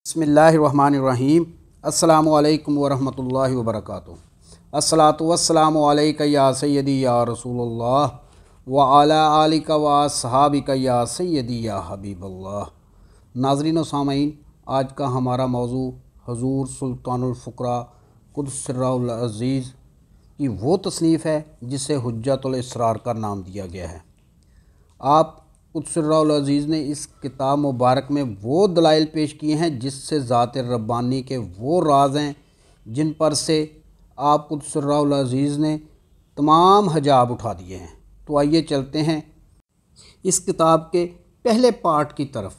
بسم اللہ الرحمن الرحیم۔ السلام علیکم ورحمۃ اللہ وبرکاتہ۔ الصلاۃ والسلام علیک یا سیدی یا رسول اللہ وعلی آلک و اصحابک یا سیدی یا حبیب اللہ۔ ناظرین و سامعین، آج کا ہمارا موضوع حضور سلطان الفقراء قدس سرہ العزیز کی وہ تصنیف ہے جسے حجت الاسرار کا نام دیا گیا ہے۔ آپ قدس سرہ العزیز نے اس کتاب مبارک میں وہ دلائل پیش کیے ہیں جس سے ذات ربانی کے وہ راز ہیں جن پر سے آپ قدس سرہ العزیز نے تمام حجاب اٹھا دیے ہیں۔ تو آئیے چلتے ہیں اس کتاب کے پہلے پارٹ کی طرف۔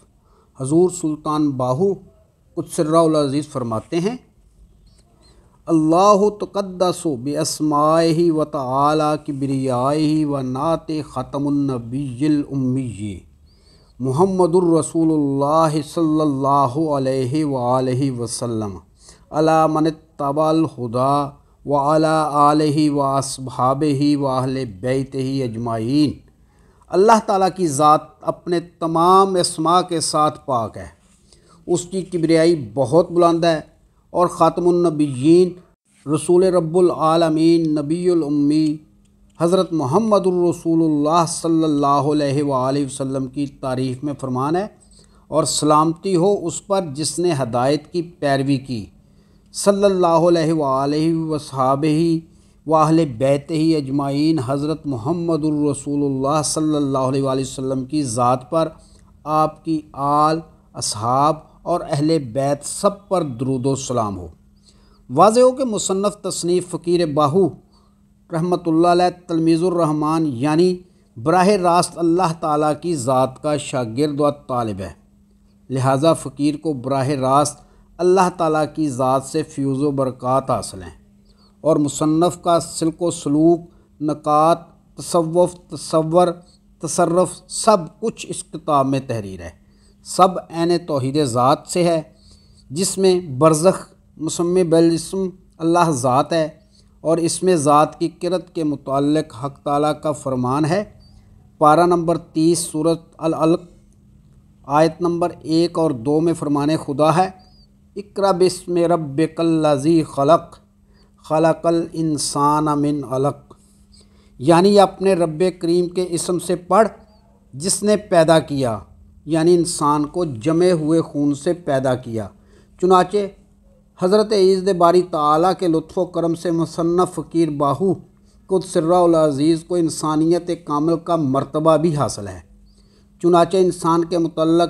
حضور سلطان باہو قدس سرہ العزیز فرماتے ہیں: اللہ تقدس باسمائہ و تعالی کبریائہ و نعت ختم النبی الامی محمد الرسول اللہ صلی اللہ علیہ وآلہ وسلم علی من اتبع الہدی و علی آلہ و اصحابہ و اہل بیتہ اجمعین۔ اللہ تعالیٰ کی ذات اپنے تمام اسماء کے ساتھ پاک ہے، اس کی کبریائی بہت بلند ہے، اور خاتم النبیین رسول رب العالمین نبی الامی حضرت محمد الرسول اللہ صلی اللہ علیہ وآلہ وسلم کی تعریف میں فرمان ہے، اور سلامتی ہو اس پر جس نے ہدایت کی پیروی کی، صلی اللہ علیہ وآلہ وصحابہ و اہل بیتہ اجمعین۔ حضرت محمد الرسول اللہ صلی اللہ علیہ وآلہ وسلم کی ذات پر، آپ کی آل، اصحاب اور اہل بیت سب پر درود و سلام ہو۔ واضح ہو کہ مصنف تصنیف فقیر باہو رحمۃ اللہ علیہ تلمیذ الرحمن یعنی براہ راست اللہ تعالیٰ کی ذات کا شاگرد و طالب ہے، لہٰذا فقیر کو براہ راست اللہ تعالیٰ کی ذات سے فیوز و برکات حاصل ہیں، اور مصنف کا سلک و سلوک، نکات، تصوف، تصرف سب کچھ اس کتاب میں تحریر ہے، سب عین توحید ذات سے ہے، جس میں برزخ مسمی بالاسم اللہ ذات ہے، اور اس میں ذات کی کرت کے متعلق حق تعالیٰ کا فرمان ہے۔ پارہ نمبر 30 سورۃ العلق آیت نمبر 1 اور 2 میں فرمان خدا ہے: اقرأ باسم ربک الذی خلق خلق الانسان من علق، یعنی اپنے رب کریم کے اسم سے پڑھ جس نے پیدا کیا، یعنی انسان کو جمے ہوئے خون سے پیدا کیا۔ چنانچہ حضرت عزت باری تعالیٰ کے لطف و کرم سے مصنف فقیر باہو قدس سرہ العزیز کو انسانیت کامل کا مرتبہ بھی حاصل ہے۔ چنانچہ انسان کے متعلق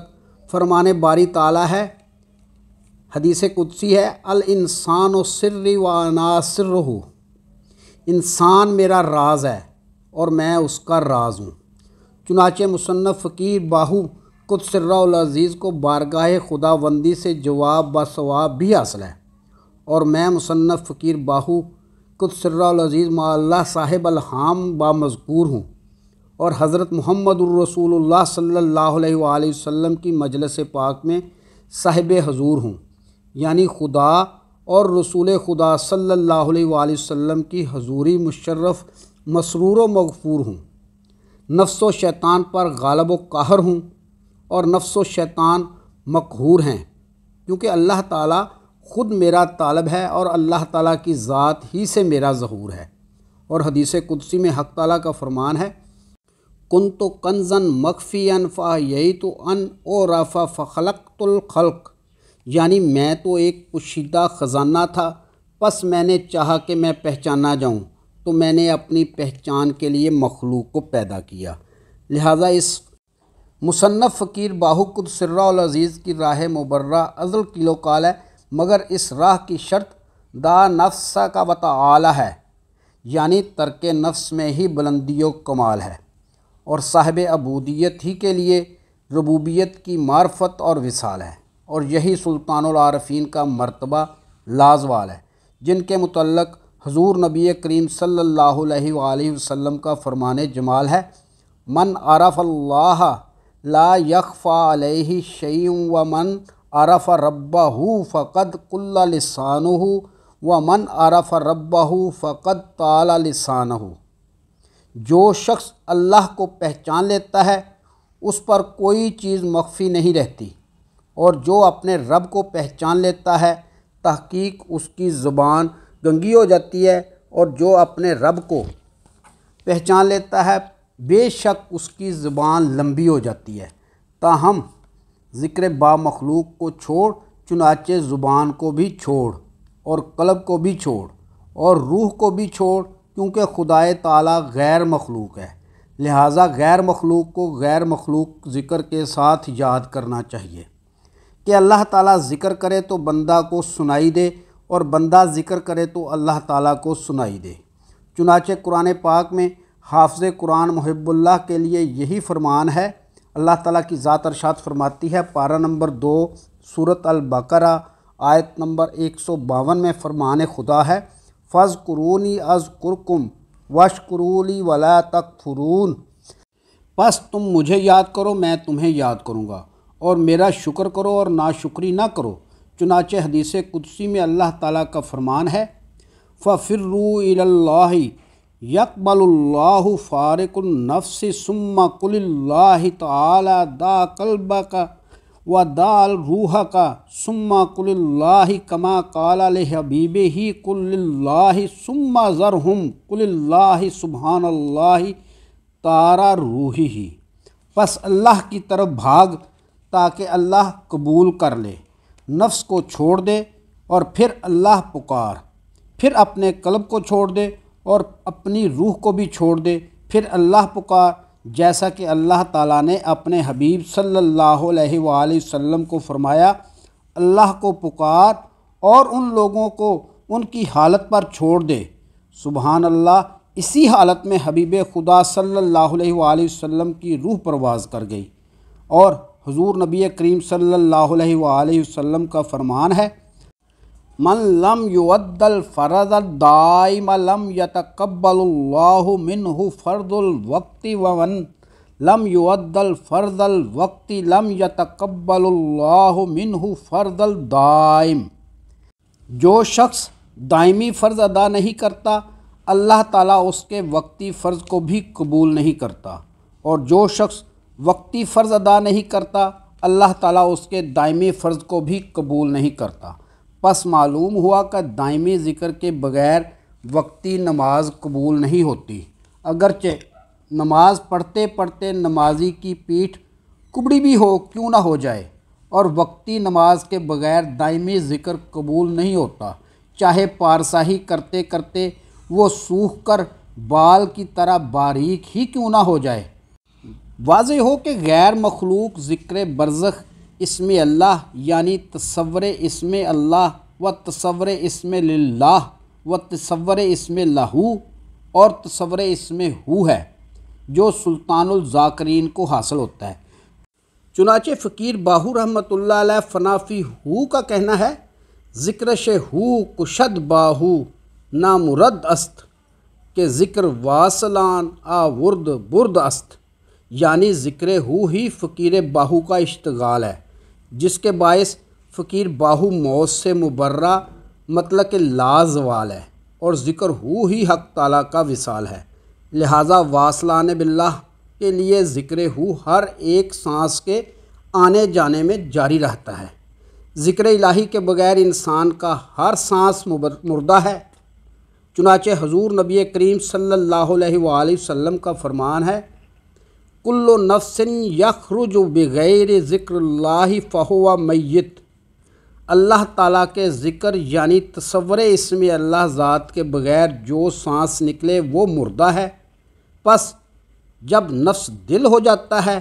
فرمان باری تعالیٰ ہے، حدیث قدسی ہے: الانسان سری و انا سرہ، انسان میرا راز ہے اور میں اس کا راز ہوں۔ چنانچہ مصنف فقیر باہو قدس سرہ العزیز کو بارگاہ خداوندی سے جواب با ثواب بھی حاصل ہے، اور میں مصنف فقیر باہو قدس سرہ العزیز مع اللہ صاحب الہام با مذکور ہوں، اور حضرت محمد الرسول اللہ صلی اللہ علیہ وآلہ وسلم کی مجلس پاک میں صاحب حضور ہوں، یعنی خدا اور رسول خدا صلی اللہ علیہ وآلہ وسلم کی حضوری مشرف مسرور و مغفور ہوں۔ نفس و شیطان پر غالب و قاہر ہوں، اور نفس و شیطان مقہور ہیں، کیونکہ اللہ تعالیٰ خود میرا طالب ہے، اور اللہ تعالیٰ کی ذات ہی سے میرا ظہور ہے۔ اور حدیث قدسی میں حق تعالیٰ کا فرمان ہے: کنت کنزا مخفیا فاحییت ان اعرف فخلقت الخلق، یعنی میں تو ایک پوشیدہ خزانہ تھا، پس میں نے چاہا کہ میں پہچانا جاؤں، تو میں نے اپنی پہچان کے لیے مخلوق کو پیدا کیا۔ لہٰذا اس مصنف فقیر باہو قدس سرہ العزیز کی راہ مبرہ ازل کیلو کال ہے، مگر اس راہ کی شرط دا نفس کا وتعالی ہے، یعنی ترک نفس میں ہی بلندی و کمال ہے، اور صاحب عبودیت ہی کے لیے ربوبیت کی معرفت اور وصال ہے، اور یہی سلطان العارفین کا مرتبہ لازوال ہے، جن کے متعلق حضور نبی کریم صلی اللہ علیہ وآلہ وسلم کا فرمان جمال ہے: من عرف اللہ لا یخفی علیہ شیء ومن عرف ربہ فقد قل لسانہ ومن عرف ربہ فقد طال لسانہ۔ جو شخص اللہ کو پہچان لیتا ہے اس پر کوئی چیز مخفی نہیں رہتی، اور جو اپنے رب کو پہچان لیتا ہے تحقیق اس کی زبان گنگی ہو جاتی ہے، اور جو اپنے رب کو پہچان لیتا ہے بے شک اس کی زبان لمبی ہو جاتی ہے۔ تاہم ذکر با مخلوق کو چھوڑ، چنانچہ زبان کو بھی چھوڑ اور قلب کو بھی چھوڑ اور روح کو بھی چھوڑ، کیونکہ خدائے تعالیٰ غیر مخلوق ہے، لہٰذا غیر مخلوق کو غیر مخلوق ذکر کے ساتھ یاد کرنا چاہیے کہ اللہ تعالیٰ ذکر کرے تو بندہ کو سنائی دے اور بندہ ذکر کرے تو اللہ تعالیٰ کو سنائی دے۔ چنانچہ قرآن پاک میں حافظ قرآن محب اللہ کے لیے یہی فرمان ہے۔ اللہ تعالیٰ کی ذات ارشاد فرماتی ہے، پارہ نمبر 2 سورۃ البقرہ آیت نمبر 152 میں فرمان خدا ہے، فَاذْكُرُونِي أَذْكُرْكُمْ وَاشْكُرُوا لِي وَلَا تَكْفُرُونَ۔ پس تم مجھے یاد کرو، میں تمہیں یاد کروں گا، اور میرا شکر کرو اور ناشکری نہ کرو۔ چنانچہ حدیث قدسی میں اللہ تعالیٰ کا فرمان ہے، فَفِرُّوا إِلَى اللَّهِ يَقْبَلُ اللَّهُ فَارِقُ النَّفْسِ ثُمَّ قُلِ اللَّهِ تَعَالَى دَعَ قَلْبَكَ وَدَعَ رُوحَكَ ثُمَّ قُلِ اللَّهِ كَمَا قَالَ لِحَبِيبِهِ قُلِ اللَّهِ ثُمَّ ذَرْهُمْ قُلِ اللَّهِ سُبْحَانَ اللَّهِ طَارَ رُوحِهِ۔ پس اللہ کی طرف بھاگ تاکہ اللہ قبول کر لے، نفس کو چھوڑ دے اور پھر اللہ پکار، پھر اپنے قلب کو چھوڑ دے اور اپنی روح کو بھی چھوڑ دے، پھر اللہ پکار، جیسا کہ اللہ تعالیٰ نے اپنے حبیب صلی اللہ علیہ وآلہ وسلم کو فرمایا، اللہ کو پکار اور ان لوگوں کو ان کی حالت پر چھوڑ دے۔ سبحان اللہ، اسی حالت میں حبیب خدا صلی اللہ علیہ وآلہ وسلم کی روح پرواز کر گئی، اور حضور نبی کریم صلی اللہ علیہ وآلہ وسلم کا فرمان ہے، من لم یؤد الفرض الدائم لم یتقبل اللہ منہ فرض الوقت ومن لم یؤد الفرض الوقت لم یتقبل اللہ منہ فرض الدائم۔ جو شخص دائمی فرض ادا نہیں کرتا اللہ تعالیٰ اس کے وقتی فرض کو بھی قبول نہیں کرتا، اور جو شخص وقتی فرض ادا نہیں کرتا اللہ تعالیٰ اس کے دائمی فرض کو بھی قبول نہیں کرتا۔ پس معلوم ہوا کہ دائمی ذکر کے بغیر وقتی نماز قبول نہیں ہوتی، اگرچہ نماز پڑھتے پڑھتے نمازی کی پیٹھ کبڑی بھی ہو کیوں نہ ہو جائے، اور وقتی نماز کے بغیر دائمی ذکر قبول نہیں ہوتا، چاہے پارساہی کرتے کرتے وہ سوکھ کر بال کی طرح باریک ہی کیوں نہ ہو جائے۔ واضح ہو کہ غیر مخلوق ذکر برزخ اسم اللہ یعنی تصور اسم اللہ و تصور اسم للہ و تصور اسم لہو اور تصور اسم ہو ہے، جو سلطان الذاکرین کو حاصل ہوتا ہے۔ چنانچہ فقیر باہو رحمۃ اللہ علیہ فنافی ہو کا کہنا ہے، ذکر شے ہو کشد باہو نامرد است کہ ذکر واصلان آورد برد است، یعنی ذکر ہو ہی فقیر باہو کا اشتغال ہے، جس کے باعث فقیر باہو موت سے مبرہ مطلق کہ لازوال ہے، اور ذکر ہو ہی حق تعالیٰ کا وصال ہے، لہٰذا واصلان باللہ کے لیے ذکر ہو ہر ایک سانس کے آنے جانے میں جاری رہتا ہے۔ ذکر الہی کے بغیر انسان کا ہر سانس مردہ ہے۔ چنانچہ حضور نبی کریم صلی اللہ علیہ وآلہ وسلم کا فرمان ہے، کل نفس یخرج بغیر ذکر اللہ فہو میت۔ اللہ تعالیٰ کے ذکر یعنی تصور اسم اللہ ذات کے بغیر جو سانس نکلے وہ مردہ ہے۔ پس جب نفس دل ہو جاتا ہے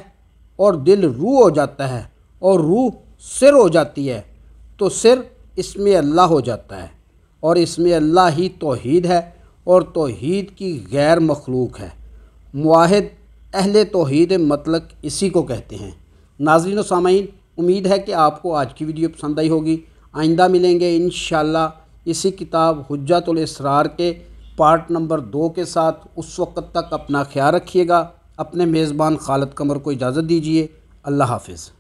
اور دل روح ہو جاتا ہے اور روح سر ہو جاتی ہے تو سر اسم اللہ ہو جاتا ہے، اور اسم اللہ ہی توحید ہے، اور توحید کی غیر مخلوق ہے۔ موحد اہل توحید مطلق اسی کو کہتے ہیں۔ ناظرین و سامعین، امید ہے کہ آپ کو آج کی ویڈیو پسند آئی ہوگی۔ آئندہ ملیں گے انشاءاللہ اسی کتاب حجت الاسرار کے پارٹ نمبر 2 کے ساتھ۔ اس وقت تک اپنا خیال رکھیے گا۔ اپنے میزبان خالد قمر کو اجازت دیجیے۔ اللہ حافظ۔